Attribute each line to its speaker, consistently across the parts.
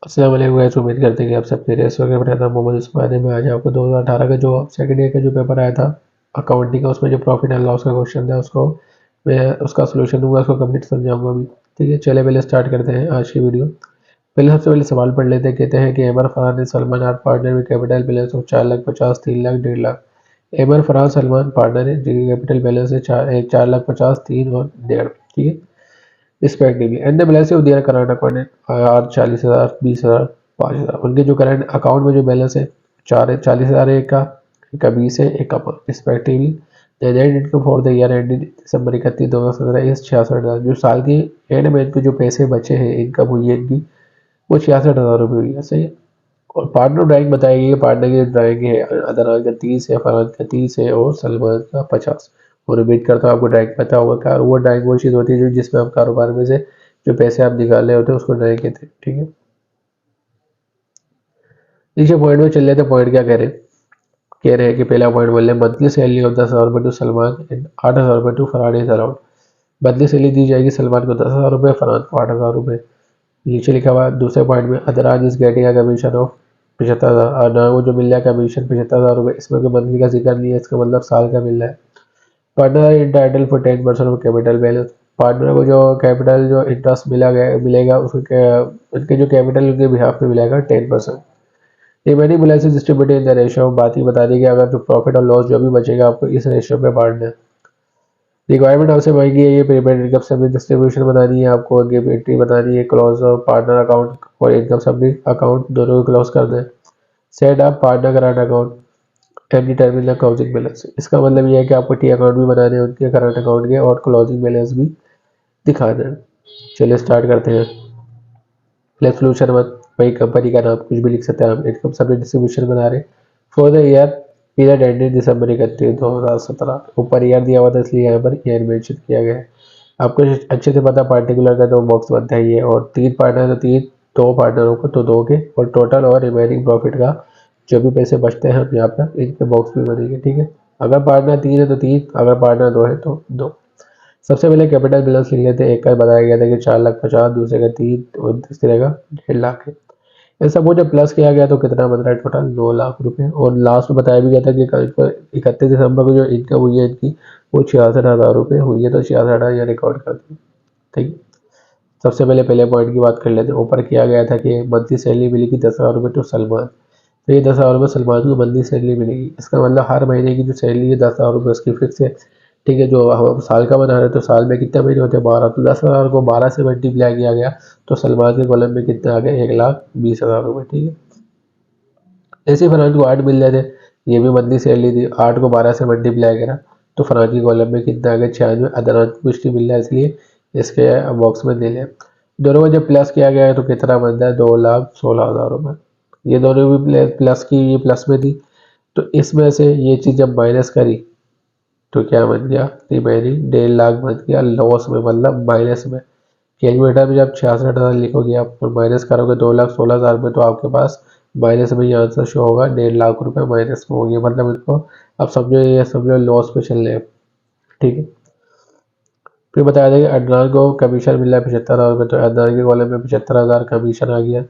Speaker 1: अस्सलाम वालेकुम गाइस, उम्मीद करते हैं कि आप सब खैरियत से होंगे। मेरा नाम मोहम्मद उस्मान है। मैं आज आपको 2018 का जो सेकंड ईयर का जो पेपर आया था अकाउंटिंग का, उसमें जो प्रॉफिट एंड लॉस का क्वेश्चन था उसको मैं उसका सोल्यूशन दूंगा, उसको कंप्लीट समझाऊंगा अभी। ठीक है, चले पहले स्टार्ट करते हैं आज की वीडियो। पहले सबसे पहले सवाल पढ़ लेते हैं। कहते हैं कि Amar Farhan and Salman are partner with capital balance of 4,50,000, 3,00,000, 1,50,000। Amar Farhan Salman partner है जिनकी कैपिटल बैलेंस है 4,50,000, 3 और 1.5। ठीक है, respectively, and the balance of their current account are 40,000, 20,000, 5,000। उनके जो करंट अकाउंट में जो बैलेंस है 40,000 है, एक का 20 है, एक का 5 respectively. The net income for the year ended December 31, 2017 इस 66,000। जो साल की एंड में इनके जो पैसे बचे हैं, इनकम हुई है इनकी, वो 66,000 रुपये हुई है। सही है। और पार्टनर ड्राइंग बताई गई है। पार्टनर की ड्राइंग है, अदनान का 30 है, फरहान का 30 है और सलमान का 50। और उम्मीद करता हूँ आपको ड्राइंग पता होगा। वो ड्राइंग वो चीज़ होती है जो जिसमें आप कारोबार में से जो पैसे आप निकाल रहे होते हैं उसको ड्राइंग कहते हैं। ठीक है, नीचे पॉइंट में चल रहे थे। पॉइंट क्या कह रहे हैं कि पहला पॉइंट बोल रहे हैं मंथली सैलरी ऑफ 10,000 रुपये टू सलमान एंड 8,000 रुपये to Farhan is around. Monthly salary दी जाएगी सलमान को 10,000 रुपये, फरहान को 8,000 रुपये। नीचे लिखा हुआ दूसरे पॉइंट में अदराज is getting a commission of 75,000। और ना वो जो मिल रहा है कमीशन 75,000 रुपये, इसमें कोई मंथली का जिक्र नहीं है, इसका मतलब साल का मिल रहा है। Partner entitled for 10% of capital balance. Partner को जो कैपिटल जो इंटरेस्ट मिलेगा उसके उनके जो कैपिटल उनके बिहाफ में मिलेगा 10%। Remaining balance distributed in the ratio. बात ही बता दी कि अगर जो प्रॉफिट और लॉस जो भी बचेगा आपको इस रेशियो में बांटना है। रिक्वायरमेंट आपसे मांगी है ये पेमेंट इनकम सब्जी डिस्ट्रीब्यूशन बनानी है, आपको आगे एंट्री बनानी है, क्लोज पार्टनर अकाउंट और इनकम सब्जी अकाउंट दोनों को क्लोज करना है। Set up partner current account and determine the closing balance. इसका मतलब ये है कि आपको टी अकाउंट भी बनाने हैं उनके करंट अकाउंट के, और क्लोजिंग बैलेंस भी दिखाना है। चलिए स्टार्ट करते हैं। लेफ्ट सोल्यूशन वन, वही कंपनी का नाम कुछ भी लिख सकते हैं हम। इनकम सब्जी डिस्ट्रीब्यूशन बना रहे for the year period ended December 31, 2017। ऊपर ईयर दिया हुआ था इसलिए यहाँ पर ईयर मेंशन किया गया है। आपको अच्छे से पता पार्टिकुलर का तो बॉक्स बनता ही है। और 3 पार्टनर तो 3, 2 पार्टनरों को तो 2 के, और टोटल और रिमेनिंग प्रॉफिट का जो भी पैसे बचते हैं हम यहाँ पर इनके बॉक्स भी बनेंगे। ठीक है, अगर पार्टनर 3 है तो 3, अगर पार्टनर 2 है तो 2। सबसे पहले कैपिटल बैलेंस लिख लेते हैं। एक का बताया गया था कि 4,50,000, दूसरे का 3 और तीसरे का 1,50,000 है। इन सबको जब प्लस किया गया तो कितना बन रहा है टोटल 2,00,000 रुपये। और लास्ट में बताया भी गया था कि 31 दिसंबर को जो इनकम हुई है इनकी वो 66,000 रुपये हुई है। तो 66,000 यहाँ रिकॉर्ड कर दी। ठीक है, सबसे पहले पॉइंट की बात कर लेते हैं। ऊपर किया गया था कि मंथली सैलरी मिलेगी 10,000 रुपये टू सलमान। तो ये 10,000 रुपये सलमान को मंथली सैलरी मिलेगी। इसका मतलब हर महीने की जो सैलरी है 10,000 रुपये उसकी फिक्स है। ठीक है, जो हम साल का बना रहे हैं तो साल में कितने महीने होते हैं 12, तो 10,000 को 12 से मल्टीप्लाई किया गया तो सलमान के कॉलम में कितना आ गया 1,20,000 रुपये। ठीक है, जैसे फरहान को 8 मिल रहे थे, ये भी मंथली सैलरी थी, 8 को 12 से मल्टीप्लाई करा तो फरहान की कॉलम में कितना आ गया 96। अदनान को कुछ नहीं मिल रहा है इसलिए इसके बॉक्स में दे लिया। दोनों को जब प्लस किया गया है तो कितना बनता है 2,16,000 रुपये। ये दोनों भी प्लस की, ये प्लस में थी तो इसमें से ये चीज़ जब माइनस करी तो क्या बन गया रिमेनिंग 1,50,000 बन गया लॉस में, मतलब माइनस में। कैलकुलेटर में जब 66,000 लिखोगे आप और माइनस करोगे 2,16,000 रुपये तो आपके पास माइनस में ये आंसर शो होगा 1,50,000 रुपये माइनस में हो गया। मतलब इनको अब समझो, ये समझो लॉस पे चल रहे हैं। ठीक है, फिर बताया था कि अदनान को कमीशन मिल रहा है 75,000 रुपये, तो अदनान के कॉलम में 75,000 कमीशन आ गया।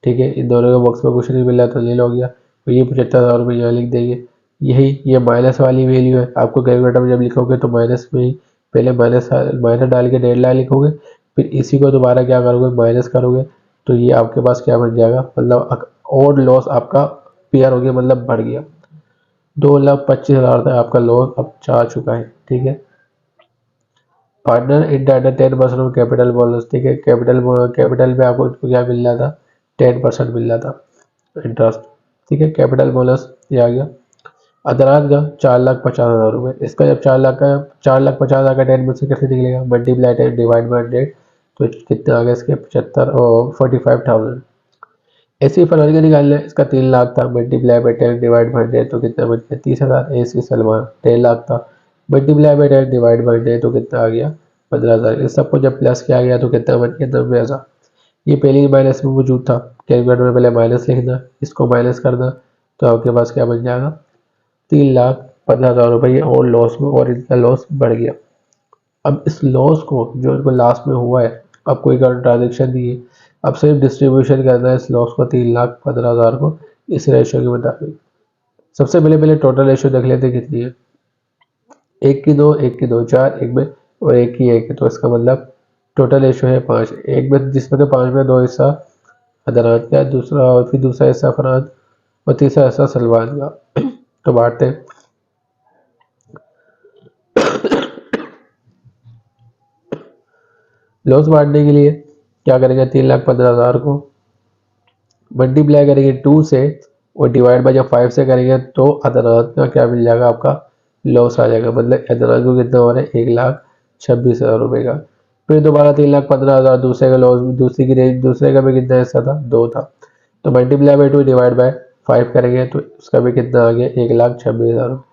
Speaker 1: ठीक है, इन दोनों के बॉक्स में कुछ नहीं मिल रहा तो नील हो गया, तो ये 75,000 रुपये यहाँ लिख देंगे। यही ये माइनस वाली वैल्यू है। आपको कैलकुलेटर में जब लिखोगे तो माइनस में ही पहले माइनस डाल के 1,50,000 लिखोगे, फिर इसी को दोबारा क्या करोगे माइनस करोगे तो ये आपके पास क्या बन जाएगा, मतलब और लॉस आपका पेयर हो गया, मतलब बढ़ गया। 2,25,000 तक आपका लॉस अब जा चुका है। ठीक है, partner inter 10% of capital bonus. ठीक है, कैपिटल पे आपको क्या मिल रहा था 10% मिल रहा था इंटरेस्ट। ठीक है, कैपिटल बोनस ये आ गया। अदराज का 4,50,000 रुपये। इसका जब 4,50,000 का 10% कैसे निकलेगा, मल्टीप्लाई 10 डिवाइड बाई 100 तो कितना आ गया इसके 75 और 45,000। ऐसे ही फरवरी का निकालना है। इसका 3,00,000 था, मल्टीप्लाई बाई 10 डिवाइड बाई 100 तो कितना बन गया 30,000। ऐसे सलमान 1,50,000 था, मल्टीप्लाई बाई 10 डिवाइड बाई 100 तो कितना आ गया 15,000। इस सबको जब प्लस किया गया तो कितना बन गया 90,000। ये पहले ही माइनस में मौजूद था, कैलकुलेटर में पहले माइनस लिखना, इसको माइनस करना तो आपके पास क्या बन जाएगा 3,15,000 रुपये और लॉस में, और इनका लॉस बढ़ गया। अब इस लॉस को जो इनको लास्ट में हुआ है, अब कोई ट्रांजेक्शन नहीं है अब सिर्फ डिस्ट्रीब्यूशन करना है इस लॉस को 3,15,000 को इस रेशो के मुताबिक। सबसे पहले टोटल रेशो देख लेते कितनी है। 1 की 2 4 एक में और 1 की 1 है, तो इसका मतलब टोटल रेशो है 5। एक में जिसमें तो 5 में 2 हिस्सा अदनान का, दूसरा और फिर दूसरा हिस्सा फरहान और तीसरा हिस्सा सलमान का। तो बांटते हैं। लॉस बांटने के लिए क्या करेंगे, 3,15,000 को मल्टीप्लाई करेंगे 2 से और डिवाइड बाय जब 5 से करेंगे तो अदनान का क्या मिल जाएगा, आपका लॉस आ जाएगा। मतलब अदनान को कितना हो रहा है, 1,26,000 रुपये का। फिर दोबारा 3,15,000 दूसरे का लॉस, दूसरे का भी कितना हिस्सा था, 2 था। तो मल्टीप्लाई बाय 2 डिवाइड बाय 5 करेंगे तो उसका भी कितना आ गया, 1,26,000 रुपये।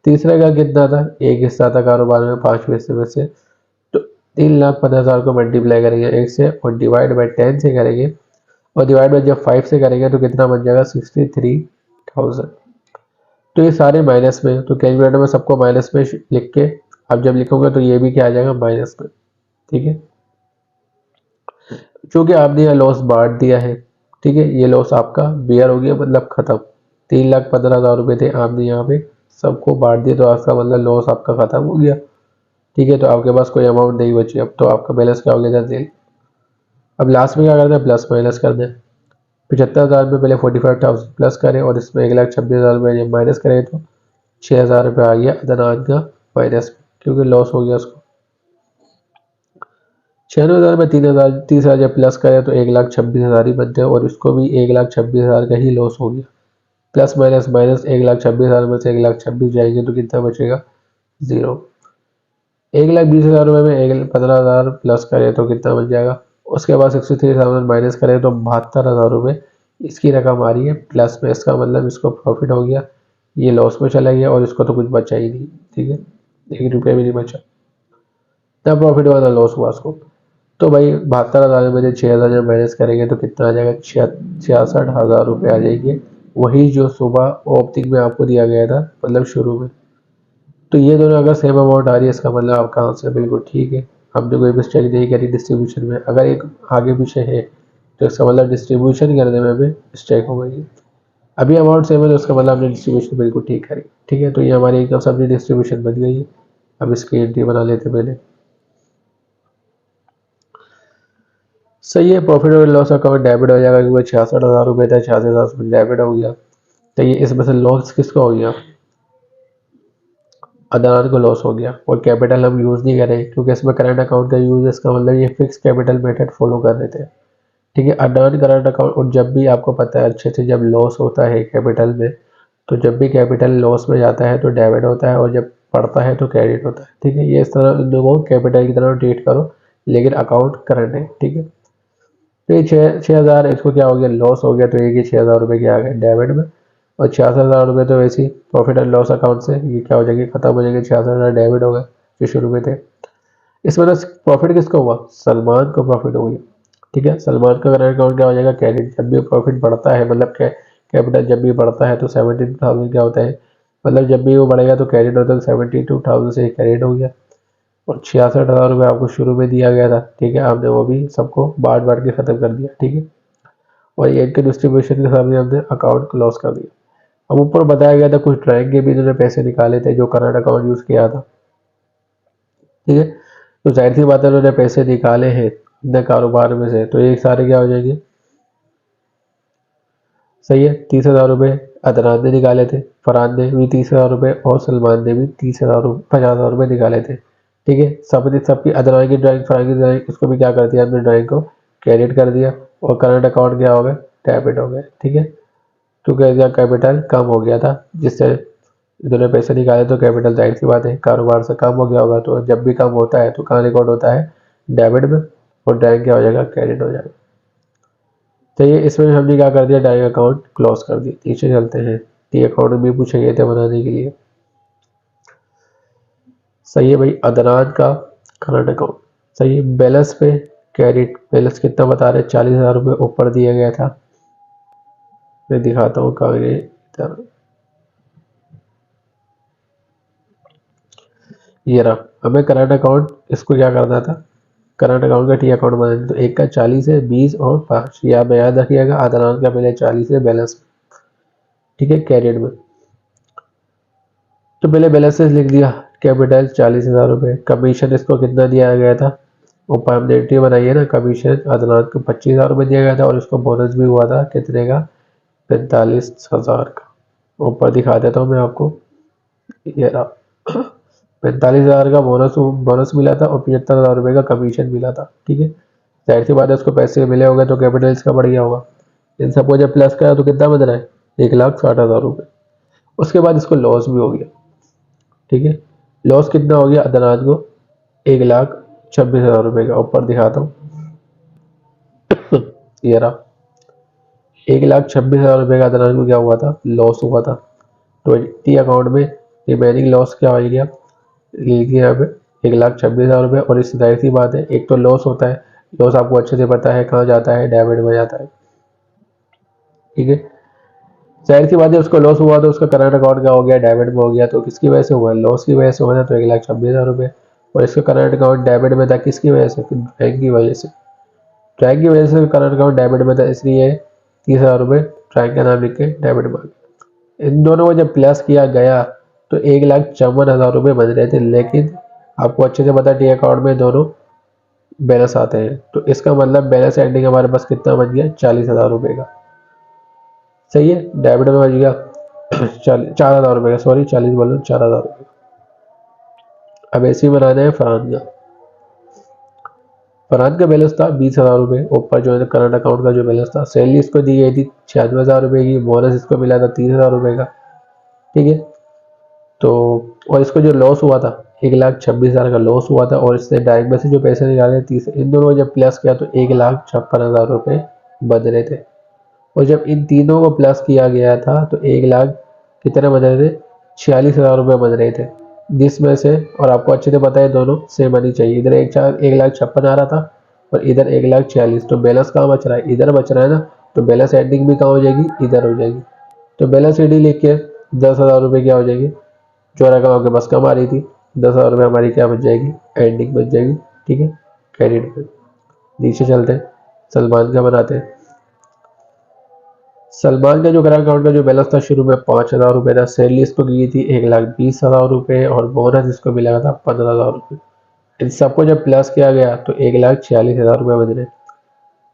Speaker 1: तीसरे का कितना था, एक हिस्सा था कारोबार में 5 हिस्से में से, तो 3,15,000 को मल्टीप्लाई करेंगे 1 से और डिवाइड बाय 10 से करेंगे और डिवाइड बाय जब 5 से करेंगे तो कितना बन जाएगा, 63,000। तो ये सारे माइनस में, तो कैलकुलेटर में सबको माइनस में लिख के अब जब लिखोगे तो ये भी क्या आ जाएगा, माइनस में। ठीक है, चूंकि आपने यह लॉस बांट दिया है, ठीक है, ये लॉस आपका बियर हो गया, मतलब खत्म। 3,15,000 रुपये थे, आपने यहाँ पे सबको बांट दिया तो आपका मतलब लॉस आपका खत्म हो गया। ठीक है, तो आपके पास कोई अमाउंट नहीं बची। अब तो आपका बैलेंस क्या हो गया, 0। अब लास्ट में क्या करना है, प्लस माइनस करना है। 75,000 में पहले 45,000 प्लस करें और इसमें 1,26,000 रुपये जब माइनस करें तो 6,000 रुपये आ गया अदनान का माइनस, क्योंकि लॉस हो गया उसको। 96,000 में 30,000 जब प्लस करें तो 1,26,000 ही बनते हैं और इसको भी 1,26,000 का ही लॉस हो गया। प्लस माइनस माइनस 1,26,000 में से 1,26,000 जाएंगे तो कितना बचेगा, 0। 1,20,000 रुपये में 15,000 प्लस करें तो कितना बच जाएगा। उसके बाद 63,000 माइनस करें तो 72,000 रुपये इसकी रकम आ रही है प्लस में। इसका मतलब इसको प्रॉफिट हो गया, ये लॉस में चला गया और इसको तो कुछ बचा ही नहीं। ठीक है, 1 रुपया भी नहीं बचा, तब प्रॉफिट हुआ था, लॉस हुआ उसको। तो भाई 72,000 में से 6,000 जब माइनस करेंगे तो कितना आ जाएगा, 66,000 रुपये आ जाएंगे। वही जो सुबह ओपनिंग में आपको दिया गया था, मतलब शुरू में। तो ये दोनों अगर सेम अमाउंट आ रही है, इसका मतलब आपका आंसर बिल्कुल ठीक है। हमने कोई मिस्टेक नहीं करी डिस्ट्रीब्यूशन में। अगर एक आगे पीछे है तो इसका मतलब डिस्ट्रीब्यूशन करने में भी मिस्टेक हो गई है। अभी अमाउंट सेम है तो इसका मतलब हमने डिस्ट्रीब्यूशन बिल्कुल ठीक करी। ठीक है, तो ये हमारी एकदम से अपनी डिस्ट्रीब्यूशन बन गई है। अब इसकी एंट्री बना लेते पहले। सही है, प्रॉफिट और लॉस अकाउंट डेबिट हो जाएगा क्योंकि 66,000 रुपये था, 66,000 डेबिट हो गया। तो ये इसमें से लॉस किसका हो गया, अदनान को लॉस हो गया। और कैपिटल हम यूज़ नहीं करें क्योंकि इसमें करंट अकाउंट का यूज़, इसका मतलब ये फिक्स कैपिटल मेथड फॉलो कर रहे थे। ठीक है, अदनान करंट अकाउंट। और जब भी आपको पता है अच्छे से, जब लॉस होता है कैपिटल में, तो जब भी कैपिटल लॉस में जाता है तो डेबिट होता है और जब बढ़ता है तो क्रेडिट होता है। ठीक है, ये इस तरह इन दोनों को कैपिटल की तरह ट्रीट करो, लेकिन अकाउंट करंट है। ठीक है, तो ये 6,000 इसको क्या हो गया, लॉस हो गया, तो ये 6,000 रुपये के आ गए डेबिट में। और 66,000 रुपये तो वैसे ही प्रॉफिट एंड लॉस अकाउंट से ये क्या हो जाएंगे, खत्म हो जाएंगे। 66,000 डेबिट हो गए जो शुरू में थे। इसमें तो प्रॉफिट किसको हुआ, सलमान को प्रॉफिट हो गया। ठीक है, सलमान का करंट अकाउंट क्या हो जाएगा, क्रेडिट। जब भी प्रॉफिट बढ़ता है, मतलब कैपिटल जब भी बढ़ता है तो 72,000 क्या होता है, मतलब जब भी वो बढ़ेगा तो क्रेडिट होता है। 72,000 से क्रेडिट हो गया और 66,000 रुपये आपको शुरू में दिया गया था। ठीक है, आपने वो भी सबको बांट बांट के खत्म कर दिया। ठीक है, और ये इनके डिस्ट्रीब्यूशन के सामने हमने अकाउंट क्लोज कर दिया। अब ऊपर बताया गया था कुछ ड्राइंग के भी इन्होंने पैसे निकाले थे जो करंट अकाउंट यूज किया था। ठीक है, तो जाहिर सी बात है उन्होंने पैसे निकाले हैं अपने कारोबार में से, तो ये सारे क्या हो जाएंगे, सही है। 30,000 रुपये अदनान ने निकाले थे, फरहान ने भी 30,000 रुपये और सलमान ने भी 30,000 50,000 रुपये निकाले थे। ठीक है, सबकी अदनान की ड्राइंग, फरहान की ड्राइंग, उसको भी क्या कर दिया हमने, ड्राइंग को क्रेडिट कर दिया और करंट अकाउंट क्या हो गए, डेबिट हो गए। ठीक है, क्योंकि कैपिटल कम हो गया था, जिससे इन्होंने पैसे निकाले, तो कैपिटल जाहिर सी बात है कारोबार से कम हो गया होगा। तो जब भी कम होता है तो कहाँ रिकॉर्ड होता है, डेबिट में, और ड्राइंग क्या हो जाएगा, क्रेडिट हो जाएगा। तो ये इसमें हमने क्या कर दिया, डायरेक्ट अकाउंट क्लोज कर दिया। नीचे चलते हैं, टी अकाउंट भी पूछे गए थे बनाने के लिए। सही है भाई, अदनान का करंट अकाउंट। सही है, बैलेंस पे क्रेडिट, बैलेंस कितना बता रहे, 40,000 रुपये ऊपर दिया गया था। मैं दिखाता हूँ कहाँ गए, ये रहा। हमें करंट अकाउंट इसको क्या करना था, करंट अकाउंट का टी अकाउंट बनाएंगे तो एक का 40 है, 20 और 5, या में याद रखिएगा आधारांत का पहले 40 है बैलेंस, ठीक है, कैरियर में। तो पहले बैलेंसेस लिख दिया, कैपिटल 40,000 रुपये, कमीशन इसको कितना दिया गया था, ऊपर हमने एंट्री बनाई है ना, कमीशन आदिनाथ को 25,000 रुपये दिया गया था और इसको बोनस भी हुआ था कितने का, 45,000 का। ऊपर दिखा देता हूँ मैं आपको, ये रहा 45,000 का बोनस मिला था और 75,000 रुपये का कमीशन मिला था, ठीक है। जाहिर सी बात है उसको पैसे मिले होंगे तो कैपिटल इसका बढ़ गया होगा। इन सबको जब प्लस करा तो कितना बन रहा है, 1,60,000 रुपये। उसके बाद इसको लॉस भी हो गया, ठीक है। लॉस कितना हो गया अदनाथ को, 1,26,000 रुपये का। ऊपर दिखाता हूँ ये रहा 1,26,000 रुपये का अदनाथ को क्या हुआ था, लॉस हुआ था। तो टी अकाउंट में रिमेनिंग लॉस क्या हो गया, लिखिए यहाँ पे 1,26,000 रुपये। और इस जाहिर सी बात है एक तो लॉस होता है, लॉस आपको अच्छे से पता है कहाँ जाता है, डेबिट में जाता है, ठीक है। जाहिर सी बात है उसको लॉस हुआ तो उसका करंट अकाउंट क्या हो गया, डेबिट में हो गया। तो किसकी वजह से हुआ, लॉस की वजह से हुआ ना, तो 1,26,000 रुपये। और इसका करंट अकाउंट डेबिट में था किसकी वजह से, बैंक की वजह से। ट्रैक की वजह से करंट अकाउंट डेबिट में था, इसलिए 30,000 रुपये ट्रैक का नाम लिख के डेबिट में। इन दोनों को जब प्लस किया गया तो 1,54,000 रुपये बन रहे थे, लेकिन आपको अच्छे से पता टी अकाउंट में दोनों बैलेंस आते हैं। तो इसका मतलब बैलेंस एंडिंग हमारे पास कितना बच गया, 40,000 रुपये का, सही है। डेबिट में बच गया 4,000 रुपये का, सॉरी 40 बोलो, 4,000 रुपये। अब ऐसे ही बनाना है फरहान का। फरहान का बैलेंस था 20,000 रुपये। ऊपर जो है करंट अकाउंट का जो बैलेंस था, सैलरी इसको दी गई थी 96,000 रुपये की, बोनस इसको मिला था 30,000 रुपये का, ठीक है। तो और इसको जो लॉस हुआ था 1,26,000 का लॉस हुआ था, और इसने डायरेक्ट में से जो पैसे निकाले 30, इन दोनों को जब प्लस किया तो 1,56,000 रुपये बन रहे थे। और जब इन तीनों को प्लस किया गया था तो 1,00,000 कितने बन रहे थे, 46,000 रुपये बन रहे थे, जिसमें से, और आपको अच्छे से पता है दोनों सेम आनी चाहिए, इधर 1,56,000 आ रहा था और इधर 1,46,000, तो बैलेंस कहाँ बच रहा है, इधर बच रहा है ना। तो बैलेंस एंडिंग भी कहाँ हो जाएगी, इधर हो जाएगी। तो बैलेंस एडी लिख के 10,000 रुपये क्या हो जाएगी, जो रकम आपके पास कम आ रही थी 10,000 रुपये हमारी क्या बच जाएगी, एंडिंग बच जाएगी, ठीक है, क्रेडिट पे। नीचे चलते हैं, सलमान का बनाते हैं। सलमान का जो करंट अकाउंट का जो बैलेंस था शुरू में 5,000 रुपये था, सैलरी इसको की थी 1,20,000 रुपये और बोनस इसको मिला था 15,000 रुपये। इन सबको जब प्लस किया गया तो 1,46,000 रुपये बन रहे।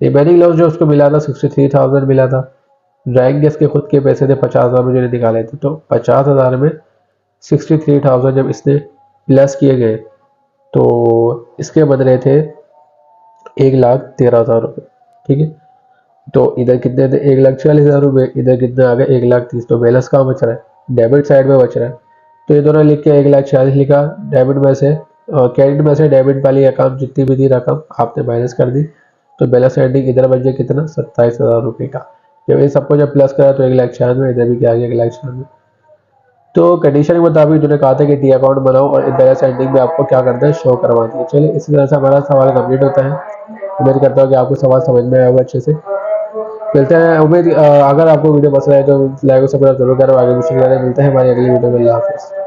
Speaker 1: रिमेनिंग लॉस जो उसको मिला था 63,000 मिला था। ड्राइंग गैस के खुद के पैसे थे 50,000 मुझे निकाले थे, तो 50,000 में 63,000 जब इसने प्लस किए गए तो इसके बन रहे थे 1,13,000 रुपये, ठीक है। तो इधर कितने थे 1,40,000 रुपये, इधर कितने आ गए 1,30,000, तो बैलेंस कहाँ बच रहा है, डेबिट साइड में बच रहा है। तो ये दोनों लिख के 1,40,000 लिखा, डेबिट में से क्रेडिट में से डेबिट वाली अकाउंट जितनी भी थी रकम आपने माइनस कर दी, तो बैलेंस एंडिंग इधर बच गया कितना, 27,000 रुपये का। जब इन सबको जब प्लस करा तो 1,96,000, इधर भी क्या आ गया 1,96,000। तो कंडीशन के मुताबिक जो कहा था कि टी अकाउंट बनाओ और बैलेंस एंडिंग में आपको क्या करना है, शो करवा दिए। चलिए इसी तरह से हमारा सवाल कंप्लीट होता है। उम्मीद करता हूँ कि आपको सवाल समझ में आया होगा अच्छे से। मिलते हैं, उम्मीद अगर आपको वीडियो पसंद आए तो लाइक और सब्सक्राइब जरूर करो, आगे भी शेयर करें। मिलते हैं हमारी अगली वीडियो में, अल्लाह हाफिज़।